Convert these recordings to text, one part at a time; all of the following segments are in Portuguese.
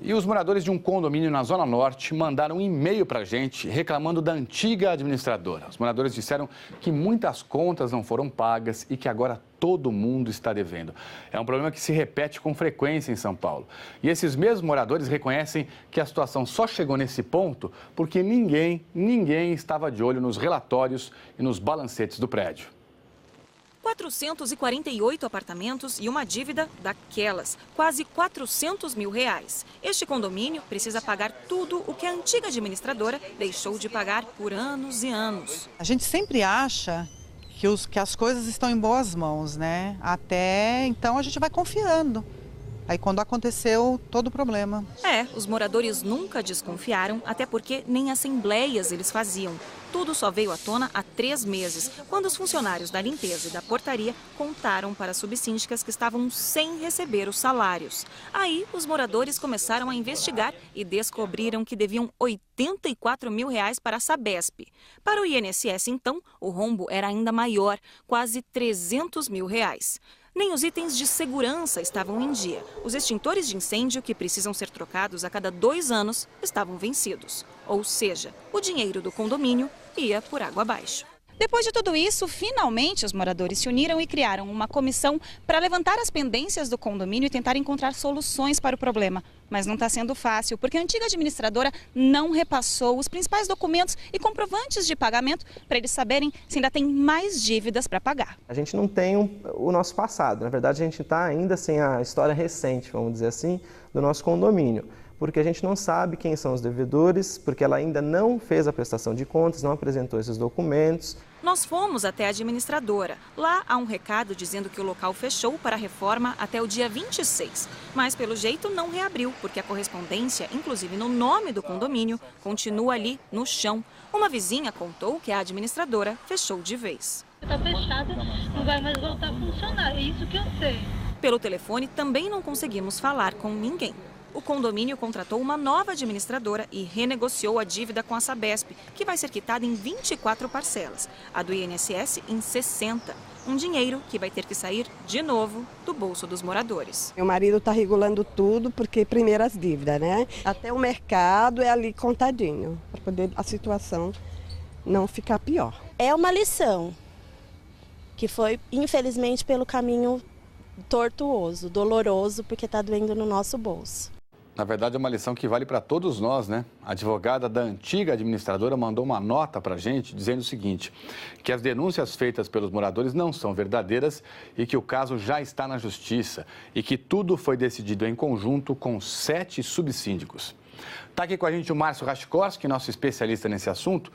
E os moradores de um condomínio na Zona Norte mandaram um e-mail para a gente reclamando da antiga administradora. Os moradores disseram que muitas contas não foram pagas e que agora todo mundo está devendo. É um problema que se repete com frequência em São Paulo. E esses mesmos moradores reconhecem que a situação só chegou nesse ponto porque ninguém estava de olho nos relatórios e nos balancetes do prédio. 448 apartamentos e uma dívida daquelas, quase 400 mil reais. Este condomínio precisa pagar tudo o que a antiga administradora deixou de pagar por anos e anos. A gente sempre acha que as coisas estão em boas mãos, né? Até então a gente vai confiando. Aí quando aconteceu todo o problema. Os moradores nunca desconfiaram, até porque nem assembleias eles faziam. Tudo só veio à tona há 3 meses, quando os funcionários da limpeza e da portaria contaram para as subsíndicas que estavam sem receber os salários. Aí os moradores começaram a investigar e descobriram que deviam 84 mil reais para a Sabesp. Para o INSS, então, o rombo era ainda maior, quase 300 mil reais. Nem os itens de segurança estavam em dia. Os extintores de incêndio, que precisam ser trocados a cada 2 anos, estavam vencidos. Ou seja, o dinheiro do condomínio ia por água abaixo. Depois de tudo isso, finalmente os moradores se uniram e criaram uma comissão para levantar as pendências do condomínio e tentar encontrar soluções para o problema. Mas não está sendo fácil, porque a antiga administradora não repassou os principais documentos e comprovantes de pagamento para eles saberem se ainda tem mais dívidas para pagar. A gente não tem o nosso passado, na verdade a gente está ainda sem a história recente, vamos dizer assim, do nosso condomínio. Porque a gente não sabe quem são os devedores, porque ela ainda não fez a prestação de contas, não apresentou esses documentos. Nós fomos até a administradora. Lá há um recado dizendo que o local fechou para a reforma até o dia 26. Mas, pelo jeito, não reabriu, porque a correspondência, inclusive no nome do condomínio, continua ali no chão. Uma vizinha contou que a administradora fechou de vez. Está fechada, não vai mais voltar a funcionar, é isso que eu sei. Pelo telefone também não conseguimos falar com ninguém. O condomínio contratou uma nova administradora e renegociou a dívida com a Sabesp, que vai ser quitada em 24 parcelas, a do INSS em 60. Um dinheiro que vai ter que sair de novo do bolso dos moradores. Meu marido está regulando tudo porque primeiro as dívidas, né? Até o mercado é ali contadinho, para poder a situação não ficar pior. É uma lição que foi, infelizmente, pelo caminho tortuoso, doloroso, porque está doendo no nosso bolso. Na verdade, é uma lição que vale para todos nós, né? A advogada da antiga administradora mandou uma nota para a gente dizendo o seguinte, que as denúncias feitas pelos moradores não são verdadeiras e que o caso já está na justiça e que tudo foi decidido em conjunto com 7 subsíndicos. Está aqui com a gente o Márcio Rachkowski, nosso especialista nesse assunto.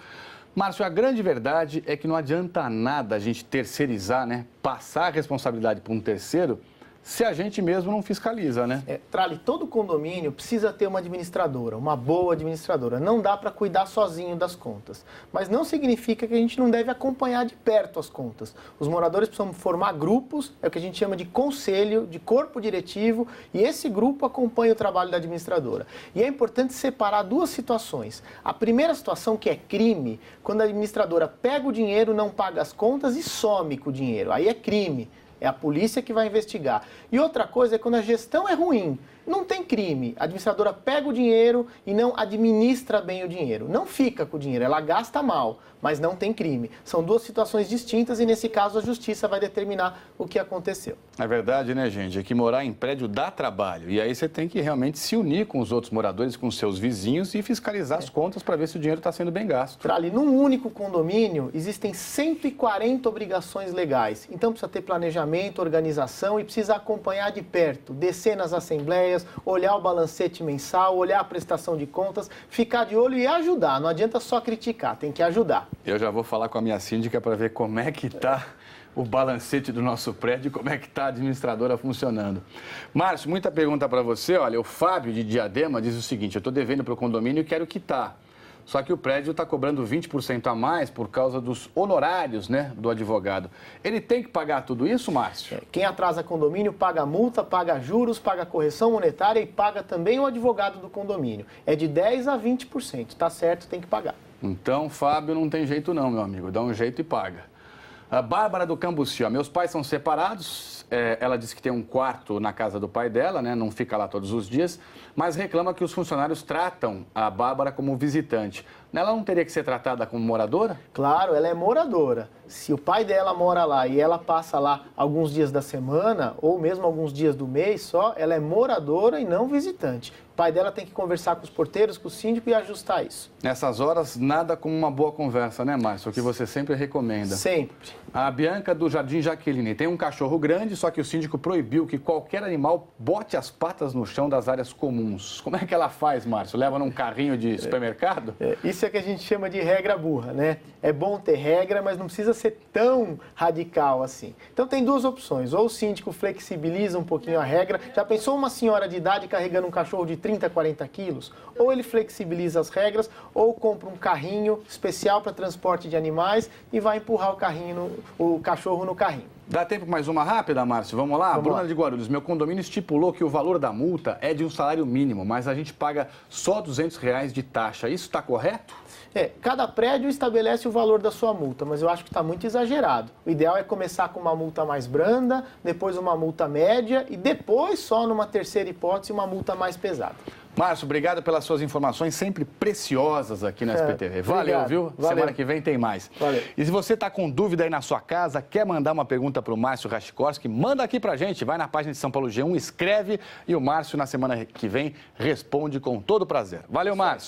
Márcio, a grande verdade é que não adianta nada a gente terceirizar, né? Passar a responsabilidade para um terceiro se a gente mesmo não fiscaliza, né? Trali, todo condomínio precisa ter uma administradora, uma boa administradora. Não dá para cuidar sozinho das contas. Mas não significa que a gente não deve acompanhar de perto as contas. Os moradores precisam formar grupos, é o que a gente chama de conselho, de corpo diretivo, e esse grupo acompanha o trabalho da administradora. E é importante separar 2 situações. A primeira situação, que é crime, quando a administradora pega o dinheiro, não paga as contas e some com o dinheiro. Aí é crime. É a polícia que vai investigar. E outra coisa é quando a gestão é ruim. Não tem crime. A administradora pega o dinheiro e não administra bem o dinheiro. Não fica com o dinheiro, ela gasta mal, mas não tem crime. São 2 situações distintas e, nesse caso, a justiça vai determinar o que aconteceu. É verdade, né, gente? É que morar em prédio dá trabalho. E aí você tem que realmente se unir com os outros moradores, com os seus vizinhos e fiscalizar as contas para ver se o dinheiro está sendo bem gasto. Ali, num único condomínio, existem 140 obrigações legais. Então, precisa ter planejamento, organização e precisa acompanhar de perto, descer nas assembleias, olhar o balancete mensal, olhar a prestação de contas, ficar de olho e ajudar. Não adianta só criticar, tem que ajudar. Eu já vou falar com a minha síndica para ver como é que está o balancete do nosso prédio, como é que está a administradora funcionando. Márcio, muita pergunta para você. Olha, o Fábio de Diadema diz o seguinte, eu estou devendo para o condomínio e quero quitar. Só que o prédio está cobrando 20% a mais por causa dos honorários, né, do advogado. Ele tem que pagar tudo isso, Márcio? Quem atrasa condomínio paga multa, paga juros, paga correção monetária e paga também o advogado do condomínio. É de 10% a 20%. Tá certo, tem que pagar. Então, Fábio, não tem jeito não, meu amigo. Dá um jeito e paga. A Bárbara do Cambuci, ó, meus pais são separados, ela disse que tem um quarto na casa do pai dela, né, não fica lá todos os dias, mas reclama que os funcionários tratam a Bárbara como visitante. Ela não teria que ser tratada como moradora? Claro, ela é moradora. Se o pai dela mora lá e ela passa lá alguns dias da semana, ou mesmo alguns dias do mês só, ela é moradora e não visitante. O pai dela tem que conversar com os porteiros, com o síndico e ajustar isso. Nessas horas, nada como uma boa conversa, né, Márcio? O que você sempre recomenda. Sempre. A Bianca do Jardim Jaqueline tem um cachorro grande, só que o síndico proibiu que qualquer animal bote as patas no chão das áreas comuns. Como é que ela faz, Márcio? Leva num carrinho de supermercado? Isso é que a gente chama de regra burra, né? É bom ter regra, mas não precisa ser tão radical assim. Então tem duas opções. Ou o síndico flexibiliza um pouquinho a regra. Já pensou uma senhora de idade carregando um cachorro de 30, 40 quilos? Ou ele flexibiliza as regras, ou compra um carrinho especial para transporte de animais e vai empurrar o cachorro no carrinho. Dá tempo para mais uma rápida, Márcio? Vamos lá? Bruna de Guarulhos, meu condomínio estipulou que o valor da multa é de um salário mínimo, mas a gente paga só R$200 de taxa. Isso está correto? Cada prédio estabelece o valor da sua multa, mas eu acho que está muito exagerado. O ideal é começar com uma multa mais branda, depois uma multa média e depois, só numa terceira hipótese, uma multa mais pesada. Márcio, obrigado pelas suas informações sempre preciosas aqui na SPTV. Valeu, viu? Valeu. Semana que vem tem mais. Valeu. E se você está com dúvida aí na sua casa, quer mandar uma pergunta para o Márcio Racikorski, manda aqui para a gente. Vai na página de São Paulo G1, escreve e o Márcio, na semana que vem, responde com todo prazer. Valeu, Márcio.